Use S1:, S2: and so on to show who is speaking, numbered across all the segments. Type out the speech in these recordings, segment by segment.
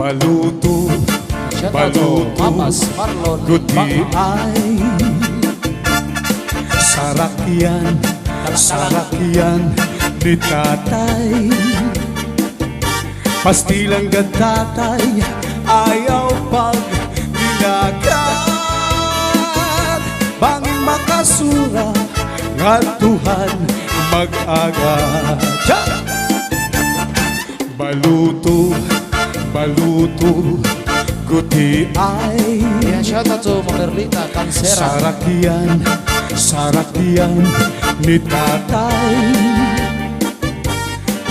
S1: Baluto, baluto, guti ay sarakyan ni tatay. Pastilang gatatay, ayaw pag dinagat. Bangin makasura, nga Tuhan mag-aga. Baluto, baluto, guti ay
S2: Shoutout to Mamerlita Cancera.
S1: sarakyan ni tatay.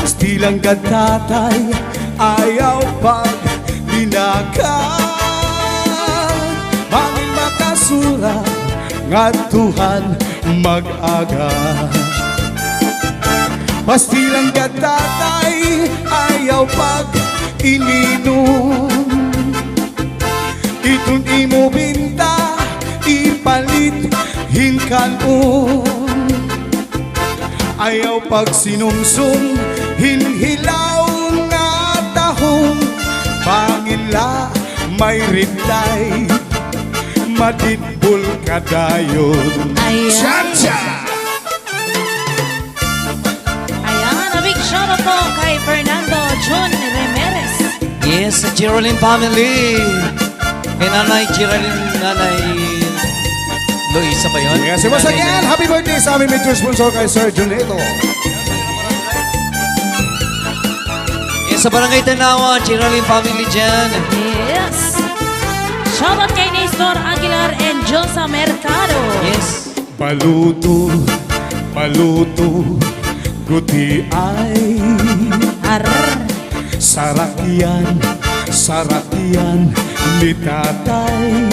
S1: Pastilang gatatay, ayaw pag dinagat. Bangin makasura, nga Tuhan mag-aga. Pastilang gatatay, ayaw pag ininom. Itong imo binta, ipalit hinkanon. Ayaw pag sinumsum, hinhilaw nga tahong. Pangila may reply, maditbul ka dayon. Cha-cha!
S3: Shoutout po kay Fernando John Ramirez.
S4: Yes, sa Geraldine family. Kay Nanay Geraldine, Nanay Luisa ba yun?
S1: Yes, once again, happy birthday sa aming major sponsor kay Sir Junito.
S4: Yes, sa Barangay Tanawa, Geraldine family dyan.
S3: Yes. Shoutout kay Nestor Aguilar and Josa Mercado.
S4: Yes.
S1: Baluto, baluto, guti ay sarakyan ni tatay.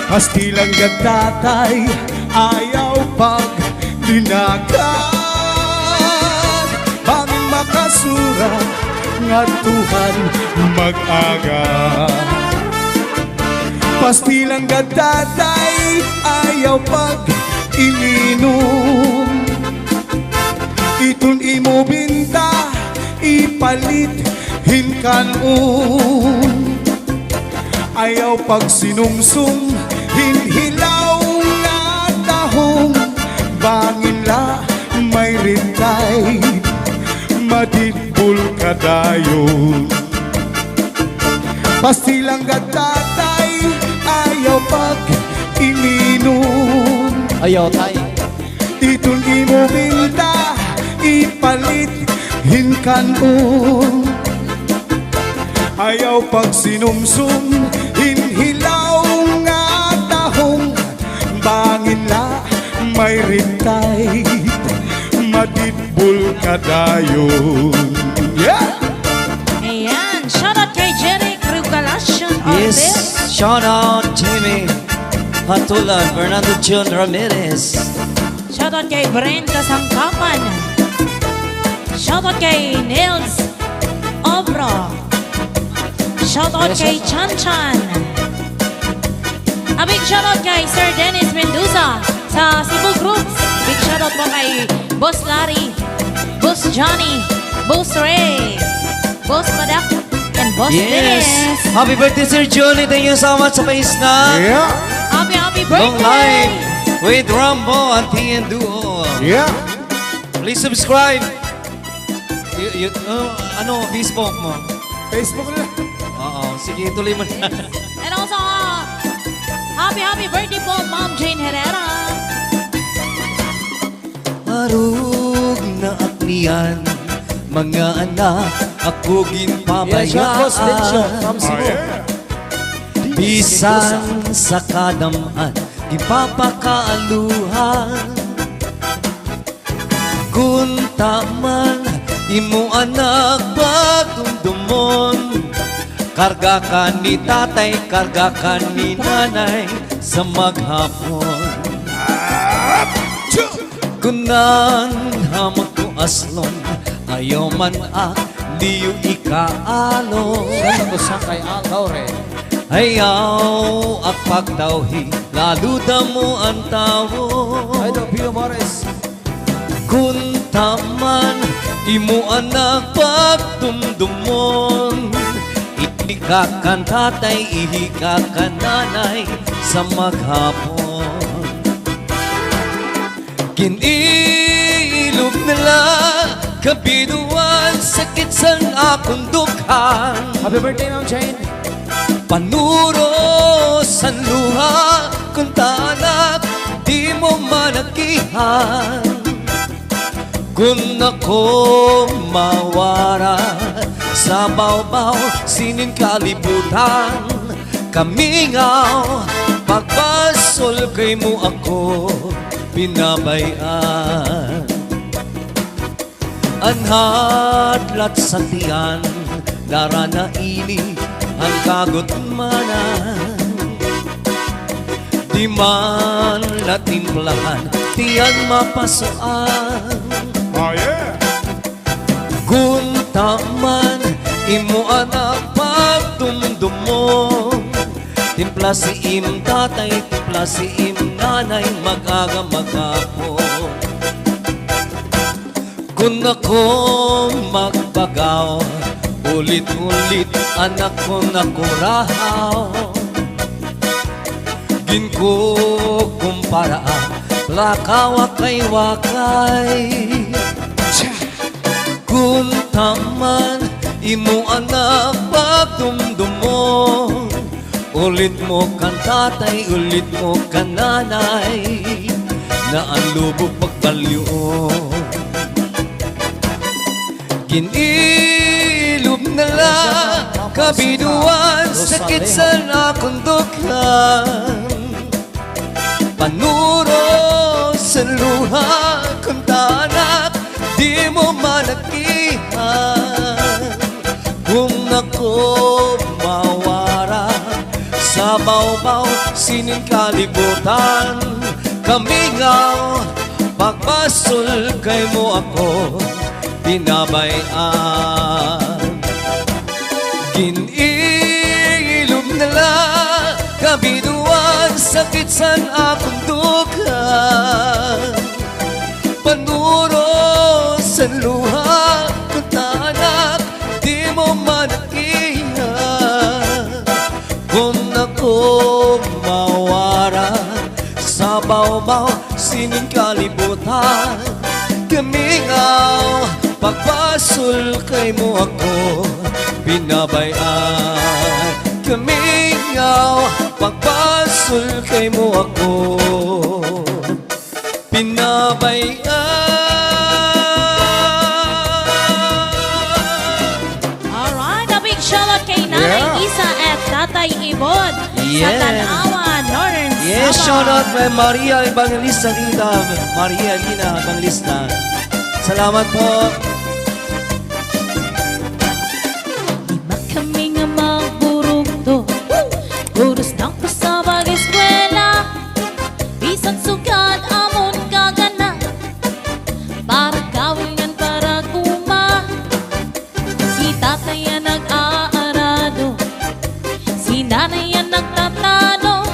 S1: Pastilang gatatay, ayaw pag dinagat. Bangin makasura, nga Tuhan mag-aga. Pastilang gatatay, ayaw pag ininom. Itong imo binta, ipalit hinkanon. Ayaw pag sinumsum, hinhilaw nga tahong. Bangila may rintay, maditbul ka dayon. Pastilang gatatay, ayaw pag ininom.
S2: Ayaw tayo.
S1: Itong imo binta, ipalit hinkanon. Ayaw pag sinumsum, hinhilaw nga tahong. Bangila may rintay, maditbul ka dayon. Yeah!
S3: Ayan. Shoutout kay Jerry Crugalacion.
S4: Yes, shout out Jimmy Hatulan, Fernando John Ramirez.
S3: Shoutout kay Brenda Sangkapan. Shoutout kay Nils Obro. Shoutout kay Chan Chan. A big shoutout kay Sir Dennis Mendoza sa Cebu Groups. Big shoutout po kay Boss Larry, Boss Johnny, Boss Ray, Boss Madak, and Boss Dennis.
S4: Yes. Happy birthday, Sir Johnny. Thank you so much sa paisna.
S1: Yeah!
S3: Happy
S4: Long life
S3: birthday!
S4: with Rambo and TN Duo.
S1: Yeah!
S4: Please subscribe. Ano, Facebook mo?
S1: Facebook na.
S4: Oo, sige, tuloy mo na.
S3: And also, happy birthday po, Ma'am Jane Herrera.
S4: Arug na aknian, mga anak, ako ginpabayaan.
S2: From Cebu.
S4: Bisan sa kadamaan, ipapakaaluhan. Kunta man, imo anak pagdumdumon. Karga ka ni tatay, karga ka ni nanay sa maghapon. Kunan hamag ko aslon, ayaw man diyo ikaalo.
S2: Shoutout sa kay Alaure.
S4: Ayaw at pagtawhi, lalo mo ang tawo.
S2: Idol Pio Morris.
S4: Kung taman, imo anak pagtumdumon. Ihika kan tatay, ihika kan nanay sa maghapon. Kinilog nila kabiduan, sakit sa akong dukhan.
S2: Happy birthday, Ma'am Jane.
S4: Panuro sa luha kung tanak di mo managihan. Kung ako mawara sa bawbaw sinin kalibutan, kamingaw pagpasol kay mo ako pinabayan. Anhadlat sa tiyan daranaili ang kagutmanan. Di man natimplahan tiyan mapasuan.
S1: Oh yeah!
S4: Guntaman imo anak pagdumdumon. Timpla si im tatay, timpla si im nanay, mag-aga maghapon. Kung ako magbagaw, ulit-ulit anak ko nakurahaw. Gin ko kumpara, lakaw kay wakay. Kung taman imo anak pagdumdumon, ulit mo kan tatay, ulit mo kan nanay, na ang lubog pagbalyoon. Kinilog na lang kabiduan, sakit sa akong dukhan. Panuro sa luha kung tanak di mo managihan. Kung ako mawara sa bawbaw sinin kalibutan, kamingaw pagpasol kay mo ako pinabayan. Kinilog na lang kabiduan, sakit sa akong dukhan. Panuro sa luha kung tanak di mo managihan. Kung ako mawara sa bawbaw sinin kalibutan, kamingaw pagpasol kay mo ako pinabayan. Kamingaw pagpasol kay mo ako pinabayan.
S3: Alright, a big shoutout kay Nanay
S1: Yeah.
S3: Isa at Tatay Ibon sa
S4: Yeah.
S3: Tanawa, Northern
S4: Yes,
S3: Sabah.
S4: shout out kay Maria Evangelista Lina. Maria Lina Evangelista. Salamat po.
S3: Lima kami nga magburugto, puros ng pasabag eskwela. Bisan sugad amon kagana, para gawin para kuma. Si tatay yan nag-aarado, si nanay yan nagtatano.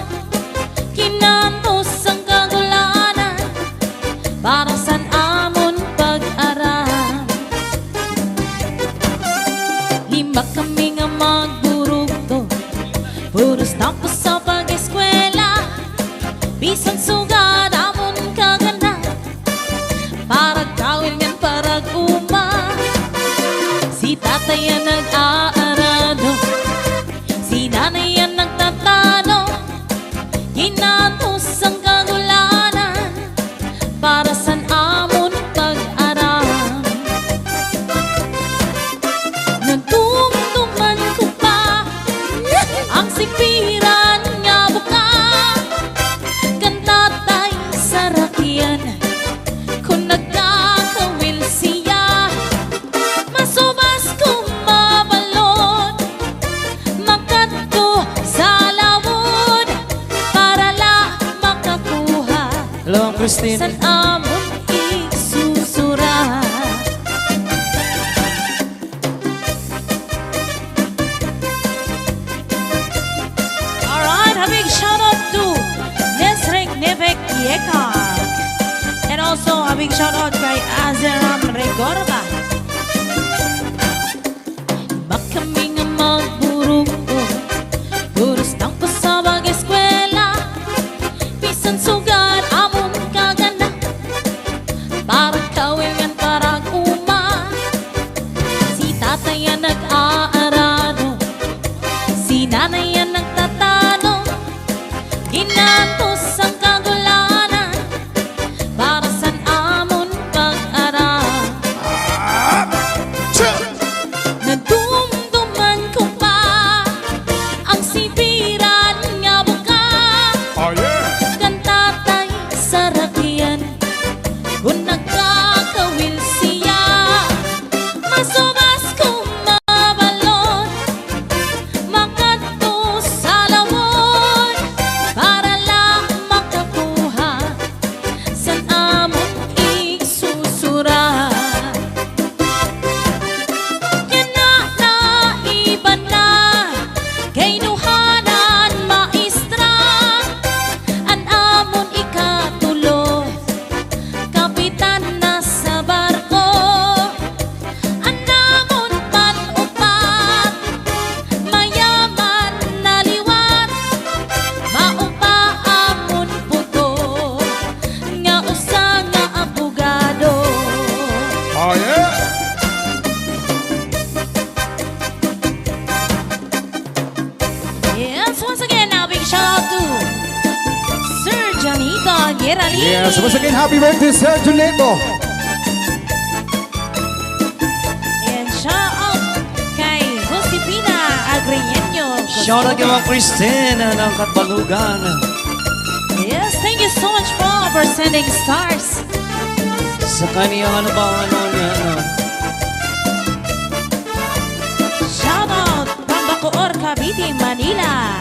S3: Kinanos ang kagulanan, para san amon pag-aral. Lima kami nga magburugto, puros tapos sa pag-eskwela. Bisan sugad amon kagana, para gawin yan para uma. Si tatay yan nag-aarado, si nanay yan nagtatano. Ginanos ang kagulanan, para san amon pag-aral. Nagtumtuman ko pa ang sipiran nga buka, kantatay sa rakyan kung nagkakawil siya. Masubas kong mabalon, makadto sa lawod, para la makakuha
S2: Hello, Ma'am Christine.
S3: san amon isusura. Alright, a big shout out to Nesrek Nebek Yekak. And also a big shout out kay Azeram Regorba. Baka kami nga magburugto, Geraldine.
S1: Yes, once again, happy birthday, Sir Juneto.
S3: And shout out kay Josefina Agriñeño.
S4: Shout out kay Ma'am Christine ng Katbalugan.
S3: Yes, thank you so much for sending stars.
S4: Sa kaniyang niya,
S3: Shout out from Bacoor, Cavite, Manila.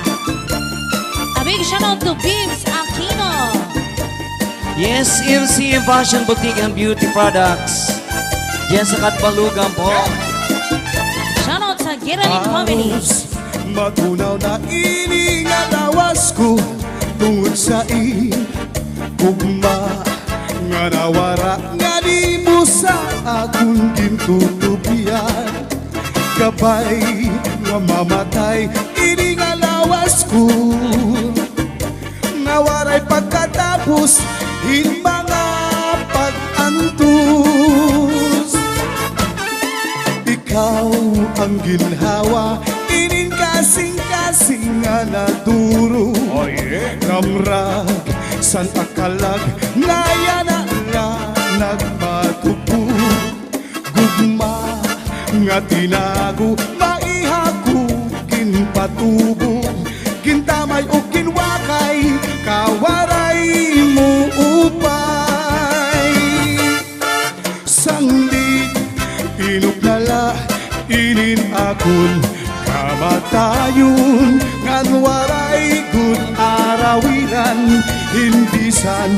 S3: A big shout out to Bims Aquino.
S4: Yes, MC Fashion Boutique and Beauty Products. Diyan sa Katbalugan po.
S3: Shout out sa Geraldine family.
S1: Matunaw na iningalawas ko tungod sa ugma nga nawara nga di mo sa akong gintutubian gabay nga mamatay iningalawas ko nawaray pagkatapos in mga pag-antos ikaw ang ginhawa inin kasing-kasing nga naturo ramrag san akalag ngaya na nagpatupo gugma nga tinago maihago ginpatubo gintamay o ginwakay kawaray mo upay sanglit inuknala inin akon kamatayon ngan waray good arawiran hindisan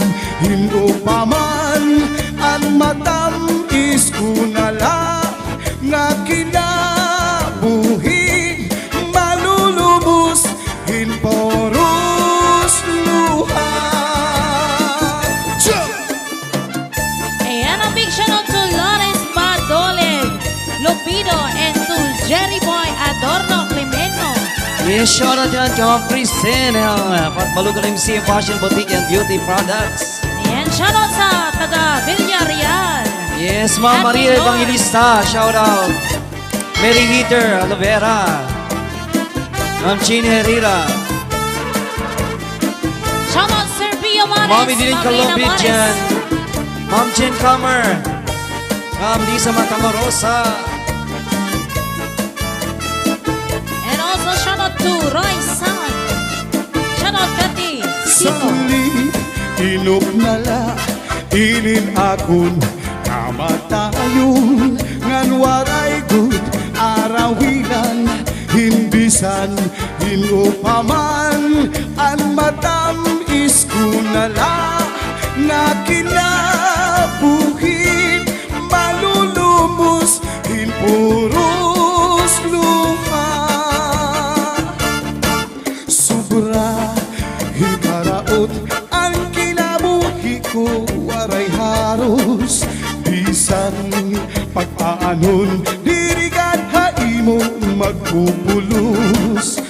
S1: hinupaman an matamis kunala nga kinabuhi malulubos hinporos luha.
S3: Ayan ang big shout out to Lawrence Badolen, Lupido, and to Jerry Boy Adorno Climeno.
S4: Yes, shout out yan kay Ma'am Christine ng Katbalugan MC Fashion Boutique and Beauty Products.
S3: Ayan, shout out sa taga Villarreal.
S4: Yes, Ma'am
S3: Happy
S4: Maria
S3: Lord.
S4: Evangelista, shout out. Mary Heater, Alovera. Ma'am Chini Herrera.
S3: Shout out Sir Pio Mares.
S4: Mami Dilin
S3: Ma'am Lina
S4: Kalobit
S3: Mares.
S4: dyan. Ma'am Jen Comer. Ma'am Lisa Matamorosa.
S3: And also shout out to Roy San. Shout out Kati.
S1: Sanglit inuknala inin akon kamatayon ngan waray good arawilan hinbisan hinupaman an matamis kunala nga kinabuhi malulumos hinpuros luha sobra hikaraot ang kinabuhi ko waray haros bisan pag-aanon dirigan haimo magpupulos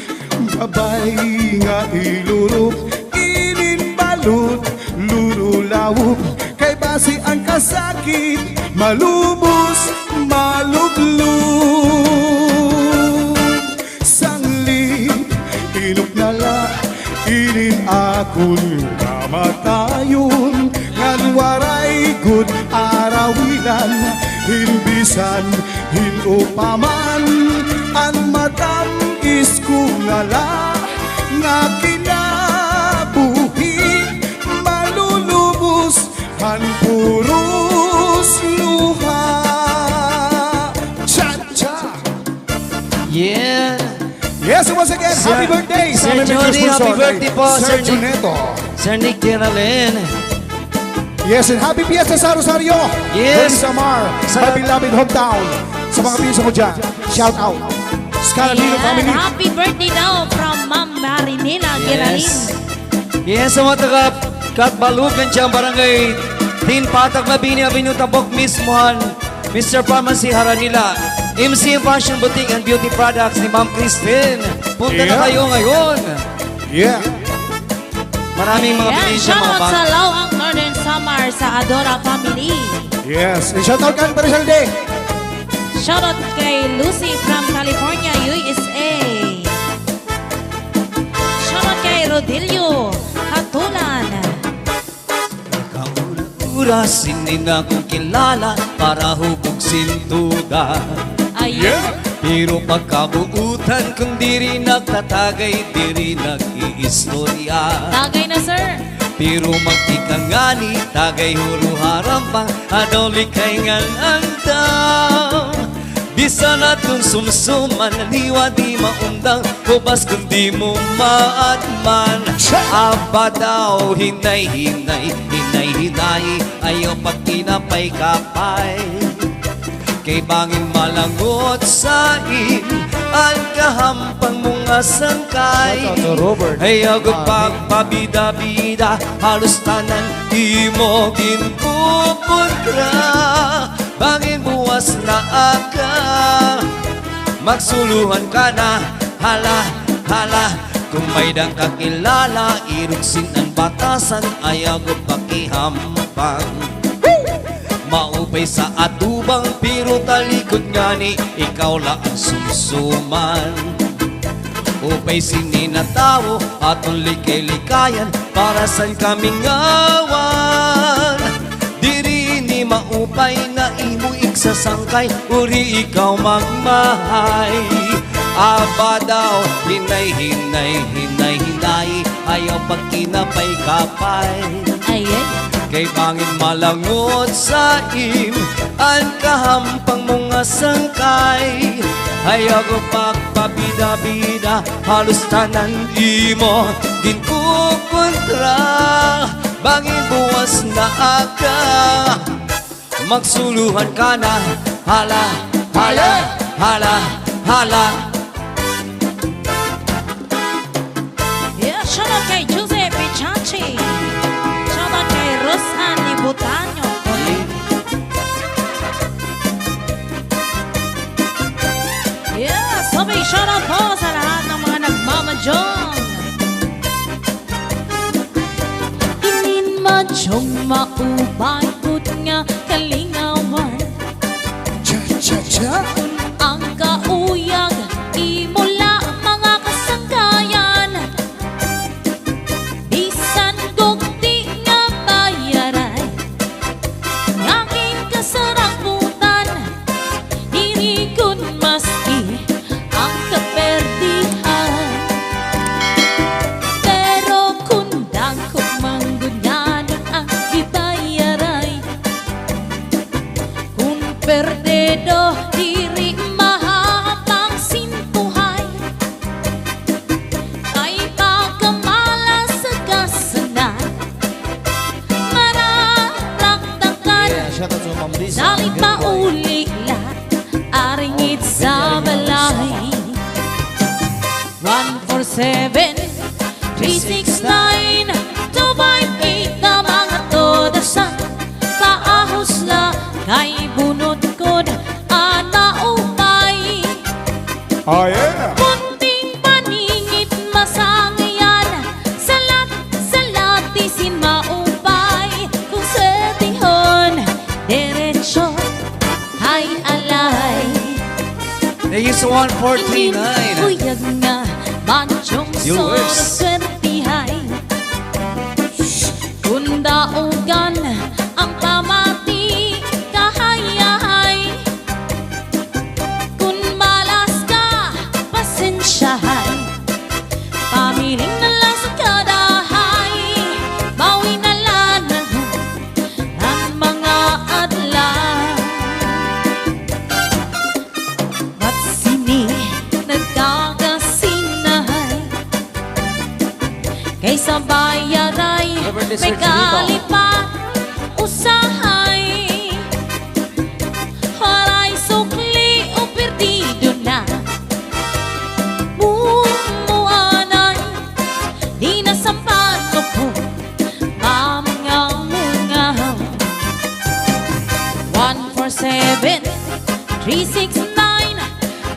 S1: gabay nga ilurok inin balot lululawok kay basi ang kasakit malubos maluglog sanglit inuknala inin akon kamatayon ngan waray good arawilan hinbisan hinupaman an matamis kunala nga kinabuhi malulubos han puros luha cha-cha.
S4: Yeah.
S1: Yes, once again,
S4: Sir-
S1: happy birthday
S4: Sir
S1: aming
S4: Johnny,
S1: sponsor
S4: happy birthday
S1: kay
S4: po,
S1: Sir
S4: Sir Nick.
S1: Juneto.
S4: Sir Nick Geraldine.
S1: Yes, and happy fiesta sa Rosario.
S4: Yes.
S1: Happy Samar,
S4: Sa-
S1: my beloved hometown. Sa mga pinsan ko dyan, shout out. Scalavino
S3: Ayan,
S1: family.
S3: happy birthday daw from Ma'am Marinela Geraldine.
S4: Yes. Yes, sa mga taga Katbalugan dyan, barangay Tin Patak Mabini Avenue Tabok mismohan, Mr. Pharmacy Haranila, MC Fashion Boutique and Beauty Products ni Ma'am Christine. Punta na
S1: Yeah.
S4: kayo ngayon.
S1: Yeah.
S4: Maraming mga
S3: Ayan,
S4: bilis
S3: shout
S4: mga
S3: out
S4: bag.
S3: sa Lawang Northern Samar sa Adora family.
S1: Yes, and shout out kan para Day.
S3: Shout out kay Lucy from California, USA. Shout out kay Rodilio Hatulan.
S4: ka sinina kong kilala para hubog sintuda. Pero pagkabuutan kung diri nagtatagay, diri nag-iistorya.
S3: Tagay na, sir.
S4: Pero magtikangani, tagay huro harampang, adoli kay ngalangdang. Bisa natin sumsuman, liwa di maundang, kubas kung di mo maatman. Aba daw, hinay, ayaw pag tinapay-kapay. Kay bangin malangot sa ang kahampang mga sangkay. Ay agad pagpabida-bida, halos tanan imo ginpupuntra. Bangin buwas na aga, magsuluhan ka na, hala. Kung may dang kakilala, iruksin ang batasan, ay agad pakihampang. Maupay sa atubang pero talikod nga ni ikaw lang ang sumsuman. Upay sininatawo at likay-likayan para saan kaming awan. Diri ni maupay na imo iksasangkay, uri ikaw magmahay. Aba daw, hinay, ayaw pagkinapay-kapay. Kay bangin malangot sa ang kahampang mga sangkay. Ayaw pagpabida-bida, halos tanan imo ginkukontra. Bangin buwas na aga, magsuluhan ka na, hala.
S3: Yeah, shout out kay Giuseppe Chachi. Shout out kay Rosan Ibutanyo. Yeah, sabi shout out po sa lahat ng mga nagmamadyong. Inin madyong maubay put nga kalingawan.
S1: Cha.
S3: Ang kauyag, imula mga kasangkayan. Bisan kong di nga bayaray, ngangin kasaraputan, diri kun maski ang kaperdihan. Pero kung dangkot manggunyanan ang ibayaray, kung perdedo diri mahabang sintuhay, ay pagkamala sa kasanan, mararaktakan. Salit mauli lahat, aringit sa balay. 147 369 258 na mga todasan, paahos la kay bunot kod anaupay.
S1: Oh yeah.
S3: Kunting paningit masangayan, salat isin maupay. Kung setihon derecho ay alay.
S4: Thank you sa 1439.
S3: Uyag nga manchong
S4: Viewers.
S3: soroswertihay. Kung daugan ang pamati kahayahay, kung malas ka pasensyahay, pamiling na lang sa kadahay, bawi na lang ang mga adlaw. Ba't sini nagkakasinahay, kaysa bayaray may kalipat usahay. Haray sukli o perdido na, bumuanay, di nasampan mo po mamangaw-ngaw. 147 369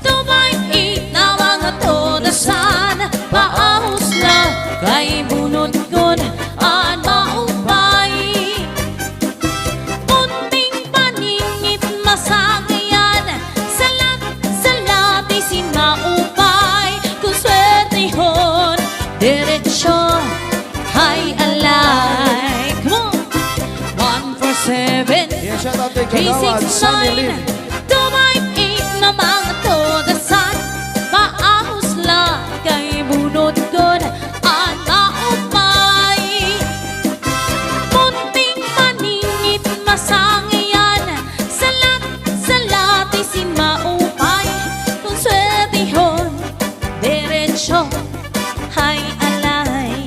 S3: 258 na mga todasan, paahos na kay bunot kon an maupay.
S1: shout out kay Kagawad, Sunny Lynn.
S3: 369 Tumaik na mga todasan Maahos lang kay bunot kon Ang naupay Munting maningit masangyan Salat isin maupay Kung swetihon Diretso Hay alay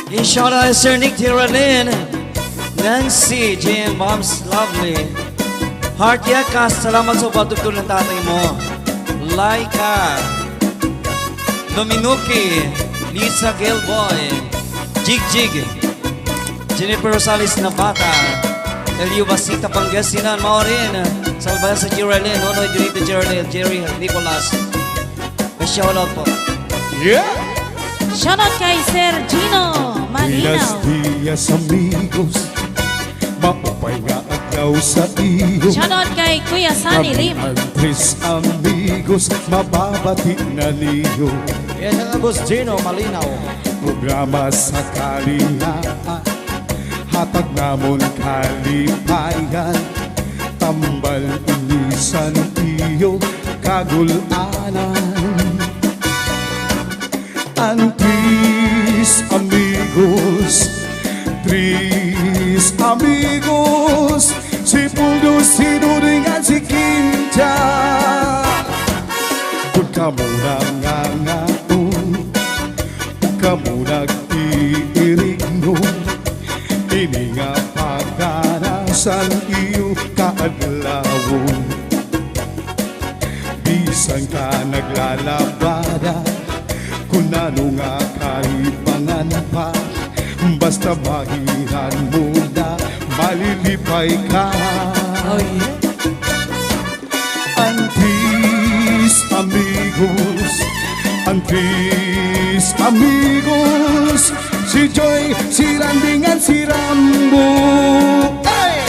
S4: I-shout out Sir Nick Tiralin, Nancy, Jim, Mom's Lovely. Heart Yakas, salamat sa patutulong ng tatay mo. Laika, Dominuki, Lisa Gilboy, Jig Jig, Jennifer Rosales na bata, Elio Basita Pangasinan, Maureen, Salvador sa Tiralin, Nonoy Junito Geraldine, Jerry Nicolas. I-shout out po.
S1: Yeah!
S3: Shoutout kay Sir Gino
S1: Buenos
S3: Malinaw
S1: dias amigos, maupay nga adlaw sa iyo.
S3: Shoutout kay Kuya Sunny Lim
S1: Ang tres amigos, mababati na niyo.
S2: Yes, ang Boss Gino Malinaw.
S1: Programa sa kalingaan, hatag namon kalipayan. Tambal inisan iyo, kagulanan. Ang tres amigos, si Puldo, si During at si Kinja. Kung kamu nangangaon, kung kamu nag-iirigno, ini nga pagkanasan iyo kaadlawon. Bisan ka naglalabada, kung ano nga kaibangan pa, basta mahiran mo na malilipay ka.
S3: Oh yeah
S1: Ang tres amigos, si Joy, si Landing at si Rambo. Hey!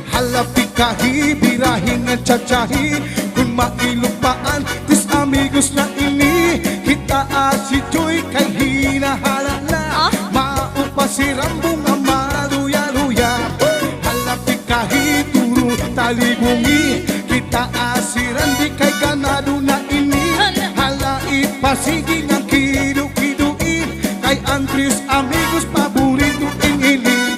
S1: Halapi kahi, birahin at tsatsahi, kung mailupaan, tres amigos na ini, kita si Joy kay hinahala na, maupa si Rambo nga maluya-luya. Halapi kahi, turo talibungi, kita si Randy kay ganado na ini, hala ipasigi ng kido-kidoin, kay ang tres amigos paborito ini.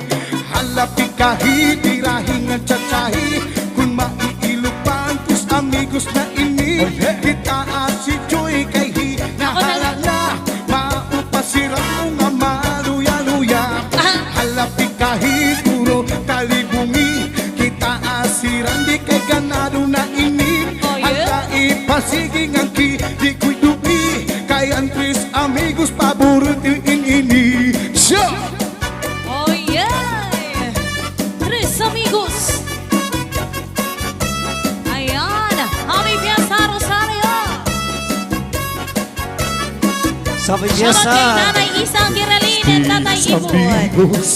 S1: Halapi kahi, tirahin at tsatsahi, kung maiilupan tres amigos na ini, kita si Joy kay hinahala na, maupa si Rambo nga maluya-luya. Halapi kahi, turo talibungi, kita si Randy kay ganado na ini, hala ipasigi ng kido-kidoin, kay ang tres amigos paborito ini. Siya!
S3: Oh yeah Tres amigos Ayan Happy Fiesta Rosario
S4: Sabi
S3: Shoutout kay
S4: Fiesta,
S3: Nanay Isang Giralin at Tatay
S1: Tres
S3: Ibon
S1: amigos,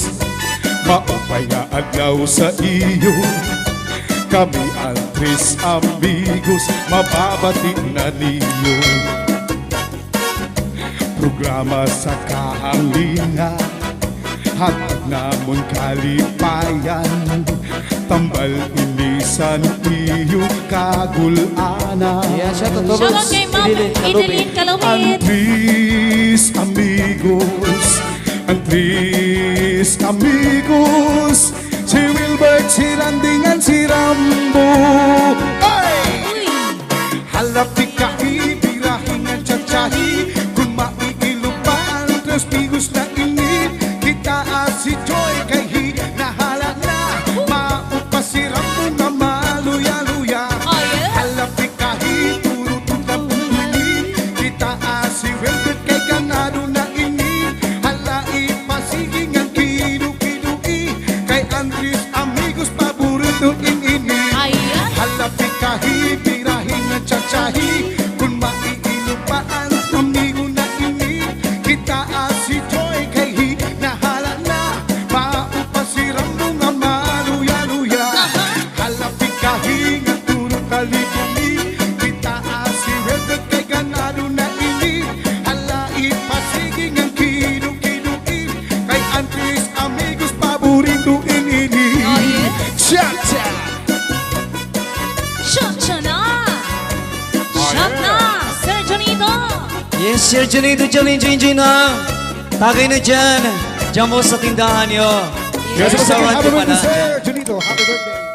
S1: maupay nga adlaw sa iyo. Kami ang tres amigos, mababati na niyo. Programa sa kahalinga, hatag namon kalipayan. Tambal inisan iyo, kagulanan.
S2: Yes, shout out to
S3: Shoutout
S2: Boss
S3: kay Ma'am Idelin
S1: Ang
S3: Kalumit
S1: tres amigos, si Wilbert, si Landing, at si Rambo. Ay!
S3: Uy
S1: Halapi kahi, birahin at tsatsahi, kung maiilupan, tres amigos na ini, kita si Joy kay hinahala na, maupa si Rambo na maluya-luya.
S3: Oh yeah
S1: Halapi kahi, turo na bumili, kita si Wilbert kay ganado na ini, hala ipasigi ng kido-kidoin, kay ang tres amigos paborito ini.
S3: Ayan
S1: Halapi
S4: Yes, Sir Junito, Jin na. Tagay na dyan. Diyan mo sa tindahan nyo.
S1: Yes,
S4: Restaurant
S1: happy
S4: ko
S1: birthday,
S4: pala.
S1: Sir Junito. Happy birthday.